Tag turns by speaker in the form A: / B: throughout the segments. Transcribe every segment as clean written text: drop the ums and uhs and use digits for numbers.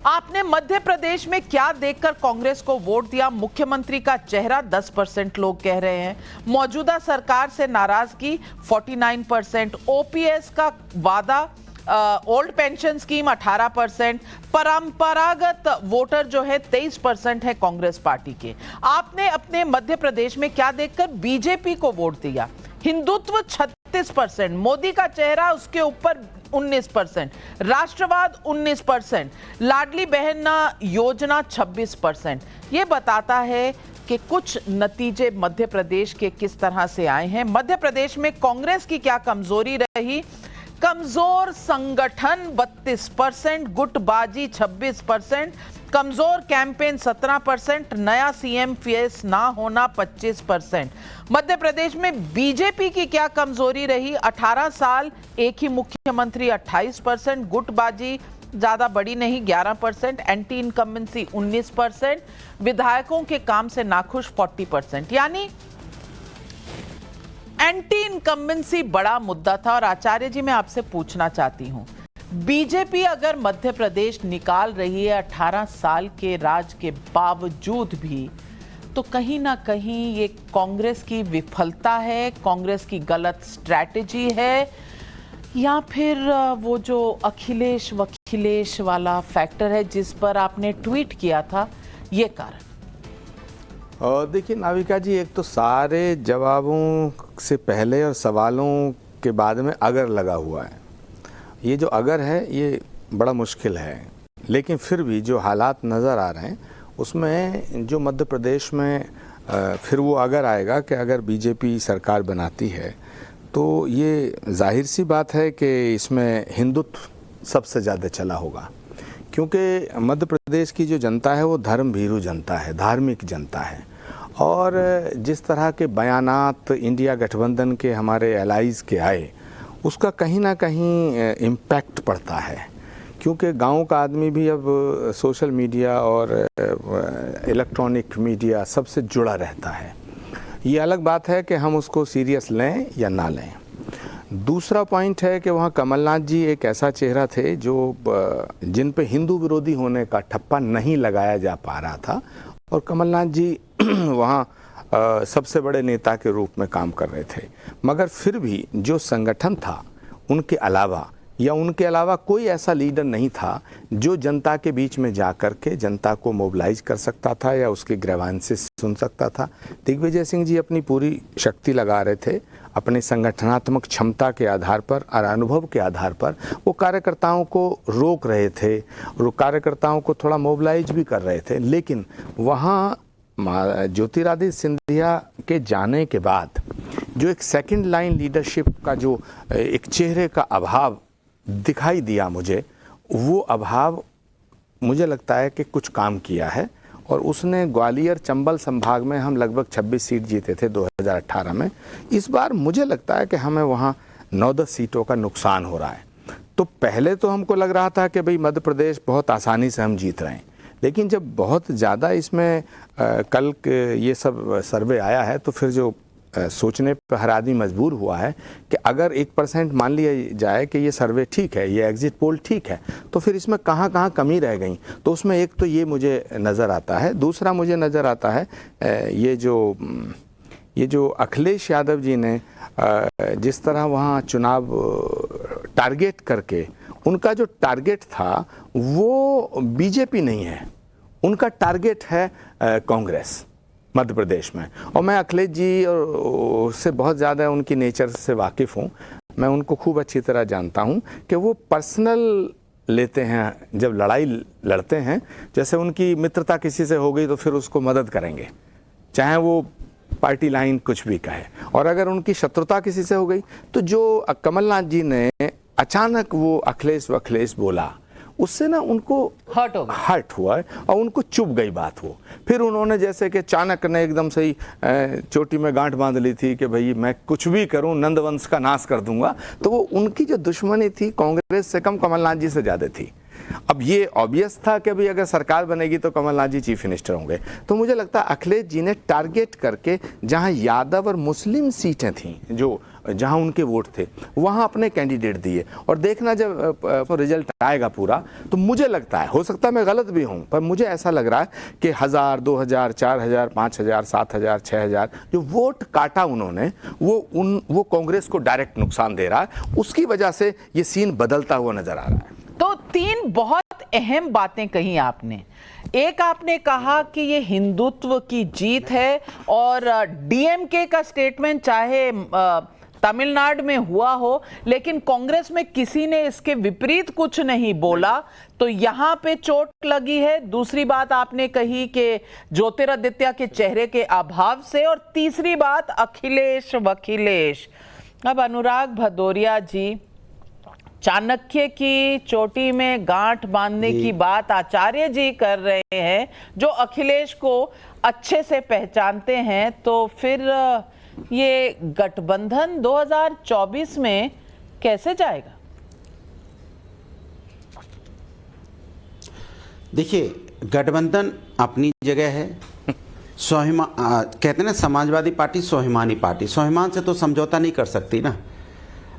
A: आपने मध्य प्रदेश में क्या देखकर कांग्रेस को वोट दिया? मुख्यमंत्री का चेहरा 10% लोग कह रहे हैं, मौजूदा सरकार से नाराजगी 49%, ओपीएस का वादा, ओल्ड पेंशन स्कीम 18%, परंपरागत वोटर जो है 23% है कांग्रेस पार्टी के। आपने अपने मध्य प्रदेश में क्या देखकर बीजेपी को वोट दिया? हिंदुत्व 36%, मोदी का चेहरा उसके ऊपर 19%, राष्ट्रवाद 19%, लाडली बहन योजना 26%। ये बताता है कि कुछ नतीजे मध्य प्रदेश के किस तरह से आए हैं। मध्य प्रदेश में कांग्रेस की क्या कमजोरी रही? कमजोर संगठन 32%, गुटबाजी 26%, कमजोर कैंपेन 17%, नया सीएम फेस ना होना 25%। मध्य प्रदेश में बीजेपी की क्या कमजोरी रही? 18 साल एक ही मुख्यमंत्री 28%, गुटबाजी ज्यादा बड़ी नहीं 11%, एंटी इनकम्बेंसी 19%, विधायकों के काम से नाखुश 40%। यानी एंटी इनकम्बेंसी बड़ा मुद्दा था। और आचार्य जी, मैं आपसे पूछना चाहती हूं, बीजेपी अगर मध्य प्रदेश निकाल रही है 18 साल के राज के बावजूद भी, तो कहीं ना कहीं ये कांग्रेस की विफलता है, कांग्रेस की गलत स्ट्रैटेजी है, या फिर वो जो अखिलेश वाला फैक्टर है जिस पर आपने ट्वीट किया था, ये कारण?
B: देखिए नाविका जी, एक तो सारे जवाबों से पहले और सवालों के बाद में अगर लगा हुआ है। ये जो अगर है ये बड़ा मुश्किल है, लेकिन फिर भी जो हालात नज़र आ रहे हैं उसमें जो मध्य प्रदेश में फिर वो अगर आएगा कि अगर बीजेपी सरकार बनाती है तो ये जाहिर सी बात है कि इसमें हिंदुत्व सबसे ज़्यादा चला होगा, क्योंकि मध्य प्रदेश की जो जनता है वो धर्म भीरू जनता है, धार्मिक जनता है। और जिस तरह के बयानात इंडिया गठबंधन के हमारे एलाइज के आए, उसका कहीं ना कहीं इम्पैक्ट पड़ता है, क्योंकि गांव का आदमी भी अब सोशल मीडिया और इलेक्ट्रॉनिक मीडिया सबसे जुड़ा रहता है। ये अलग बात है कि हम उसको सीरियस लें या ना लें। दूसरा पॉइंट है कि वहाँ कमलनाथ जी एक ऐसा चेहरा थे जो जिन पे हिंदू विरोधी होने का ठप्पा नहीं लगाया जा पा रहा था, और कमलनाथ जी वहाँ सबसे बड़े नेता के रूप में काम कर रहे थे। मगर फिर भी जो संगठन था उनके अलावा कोई ऐसा लीडर नहीं था जो जनता के बीच में जा कर के जनता को मोबिलाइज कर सकता था या उसके ग्रीवेंसेस सुन सकता था। दिग्विजय सिंह जी अपनी पूरी शक्ति लगा रहे थे, अपने संगठनात्मक क्षमता के आधार पर और अनुभव के आधार पर वो कार्यकर्ताओं को रोक रहे थे और कार्यकर्ताओं को थोड़ा मोबिलाइज भी कर रहे थे। लेकिन वहाँ ज्योतिरादित्य सिंधिया के जाने के बाद जो एक सेकंड लाइन लीडरशिप का जो एक चेहरे का अभाव दिखाई दिया मुझे, वो अभाव मुझे लगता है कि कुछ काम किया है। और उसने ग्वालियर चंबल संभाग में हम लगभग 26 सीट जीते थे 2018 में। इस बार मुझे लगता है कि हमें वहाँ 9-10 सीटों का नुकसान हो रहा है। तो पहले तो हमको लग रहा था कि भाई मध्य प्रदेश बहुत आसानी से हम जीत रहे हैं, लेकिन जब बहुत ज़्यादा इसमें कल ये सब सर्वे आया है तो फिर जो सोचने पर हर आदमी मजबूर हुआ है कि अगर 1% मान लिया जाए कि ये सर्वे ठीक है, ये एग्जिट पोल ठीक है, तो फिर इसमें कहाँ कहाँ कमी रह गई। तो उसमें एक तो ये मुझे नज़र आता है। दूसरा मुझे नज़र आता है ये जो अखिलेश यादव जी ने जिस तरह वहाँ चुनाव टारगेट करके, उनका जो टारगेट था वो बीजेपी नहीं है, उनका टारगेट है कांग्रेस मध्य प्रदेश में। और मैं अखिलेश जी और से बहुत ज़्यादा उनकी नेचर से वाकिफ़ हूँ, मैं उनको खूब अच्छी तरह जानता हूँ कि वो पर्सनल लेते हैं जब लड़ाई लड़ते हैं। जैसे उनकी मित्रता किसी से हो गई तो फिर उसको मदद करेंगे, चाहे वो पार्टी लाइन कुछ भी कहे। और अगर उनकी शत्रुता किसी से हो गई तो जो कमलनाथ जी ने अचानक वो अखिलेश बोला, उससे ना उनको हर्ट हुआ है और उनको चुभ गई बात। वो फिर उन्होंने जैसे कि चाणक्य ने एकदम सही चोटी में गांठ बांध ली थी कि भाई मैं कुछ भी करूं नंदवंश का नाश कर दूंगा। तो वो उनकी जो दुश्मनी थी कांग्रेस से कम कमलनाथ जी से ज़्यादा थी। अब ये ऑब्वियस था कि भाई अगर सरकार बनेगी तो कमलनाथ जी चीफ मिनिस्टर होंगे। तो मुझे लगता है अखिलेश जी ने टारगेट करके जहां यादव और मुस्लिम सीटें थीं, जो जहां उनके वोट थे, वहां अपने कैंडिडेट दिए। और देखना जब रिजल्ट आएगा पूरा, तो मुझे लगता है, हो सकता है मैं गलत भी हूं, पर मुझे ऐसा लग रहा है कि 1000, 2000, 4000, 5000, 7000, 6000 जो वोट काटा उन्होंने, वो कांग्रेस को डायरेक्ट नुकसान दे रहा है। उसकी वजह से ये सीन बदलता हुआ नजर आ रहा है।
A: तो 3 बहुत अहम बातें कही आपने। एक, आपने कहा कि ये हिंदुत्व की जीत है, और डीएमके का स्टेटमेंट चाहे तमिलनाडु में हुआ हो, लेकिन कांग्रेस में किसी ने इसके विपरीत कुछ नहीं बोला, तो यहां पे चोट लगी है। दूसरी बात आपने कही कि ज्योतिरादित्य के चेहरे के अभाव से, और तीसरी बात अखिलेश वखिलेश। अब अनुराग भदौरिया जी, चाणक्य की चोटी में गांठ बांधने की बात आचार्य जी कर रहे हैं, जो अखिलेश को अच्छे से पहचानते हैं। तो फिर ये गठबंधन 2024 में कैसे जाएगा?
C: देखिए, गठबंधन अपनी जगह है। कहते हैं ना, समाजवादी पार्टी स्वाभिमानी पार्टी, स्वाभिमान से तो समझौता नहीं कर सकती ना।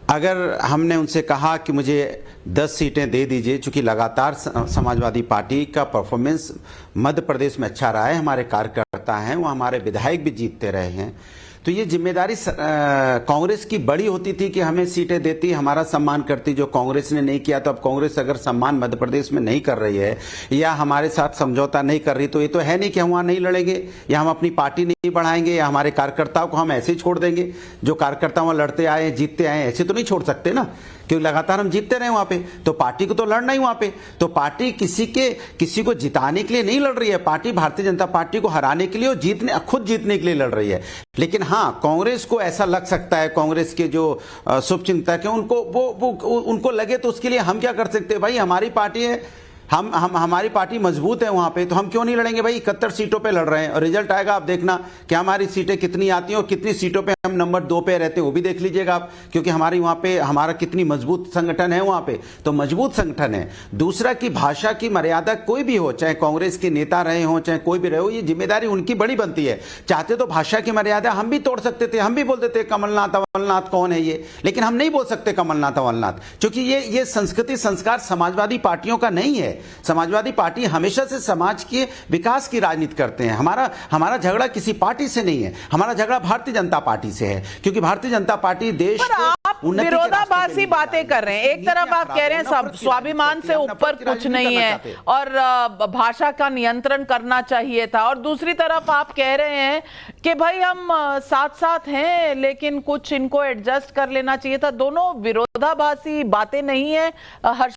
C: अगर हमने उनसे कहा कि मुझे 10 सीटें दे दीजिए, चूंकि लगातार समाजवादी पार्टी का परफॉर्मेंस मध्य प्रदेश में अच्छा रहा है, हमारे कार्यकर्ता हैं, वो हमारे विधायक भी जीतते रहे हैं, तो ये जिम्मेदारी कांग्रेस की बड़ी होती थी कि हमें सीटें देती, हमारा सम्मान करती, जो कांग्रेस ने नहीं किया। तो अब कांग्रेस अगर सम्मान मध्य प्रदेश में नहीं कर रही है या हमारे साथ समझौता नहीं कर रही, तो ये तो है नहीं कि हम वहां नहीं लड़ेंगे या हम अपनी पार्टी नहीं बढ़ाएंगे या हमारे कार्यकर्ताओं को हम ऐसे ही छोड़ देंगे। जो कार्यकर्ता वहां लड़ते आए, जीतते आए, ऐसे तो नहीं छोड़ सकते ना, क्योंकि लगातार हम जीतते रहे वहां पे। तो पार्टी को तो लड़ना ही वहां पे। तो पार्टी किसी को जिताने के लिए नहीं लड़ रही है, पार्टी भारतीय जनता पार्टी को हराने के लिए और खुद जीतने के लिए लड़ रही है। लेकिन हाँ, कांग्रेस को ऐसा लग सकता है, कांग्रेस के जो शुभचिंतक हैं उनको उनको लगे, तो उसके लिए हम क्या कर सकते हैं? भाई हमारी पार्टी है, हमारी पार्टी मजबूत है वहां पे, तो हम क्यों नहीं लड़ेंगे भाई? 71 सीटों पे लड़ रहे हैं और रिजल्ट आएगा, आप देखना कि हमारी सीटें कितनी आती हैं और कितनी सीटों पे हम नंबर 2 पे रहते हैं, वो भी देख लीजिएगा आप, क्योंकि हमारी वहां पे हमारा कितनी मजबूत संगठन है वहां पे। तो मजबूत संगठन है। दूसरा की भाषा की मर्यादा कोई भी हो, चाहे कांग्रेस के नेता रहे हो, चाहे कोई भी रहे हो, ये जिम्मेदारी उनकी बड़ी बनती है। चाहते तो भाषा की मर्यादा हम भी तोड़ सकते थे, हम भी बोल देते कमलनाथ अमलनाथ कौन है ये, लेकिन हम नहीं बोल सकते कमलनाथ अमलनाथ, क्योंकि ये संस्कृति संस्कार समाजवादी पार्टियों का नहीं है। समाजवादी पार्टी हमेशा से समाज के विकास की राजनीति करते हैं। हमारा झगड़ा किसी पार्टी से नहीं है, हमारा झगड़ा भारतीय जनता पार्टी से है, क्योंकि भारतीय जनता पार्टी देश को
A: विरोधाभासी बातें कर रहे हैं। एक तरफ आप कह रहे हैं सब स्वाभिमान से ऊपर कुछ नहीं है और भाषा का नियंत्रण करना चाहिए था, और दूसरी तरफ आप कह रहे हैं कि भाई हम साथ साथ हैं लेकिन कुछ इनको एडजस्ट कर लेना चाहिए था। दोनों विरोधाभासी बातें नहीं है हर्ष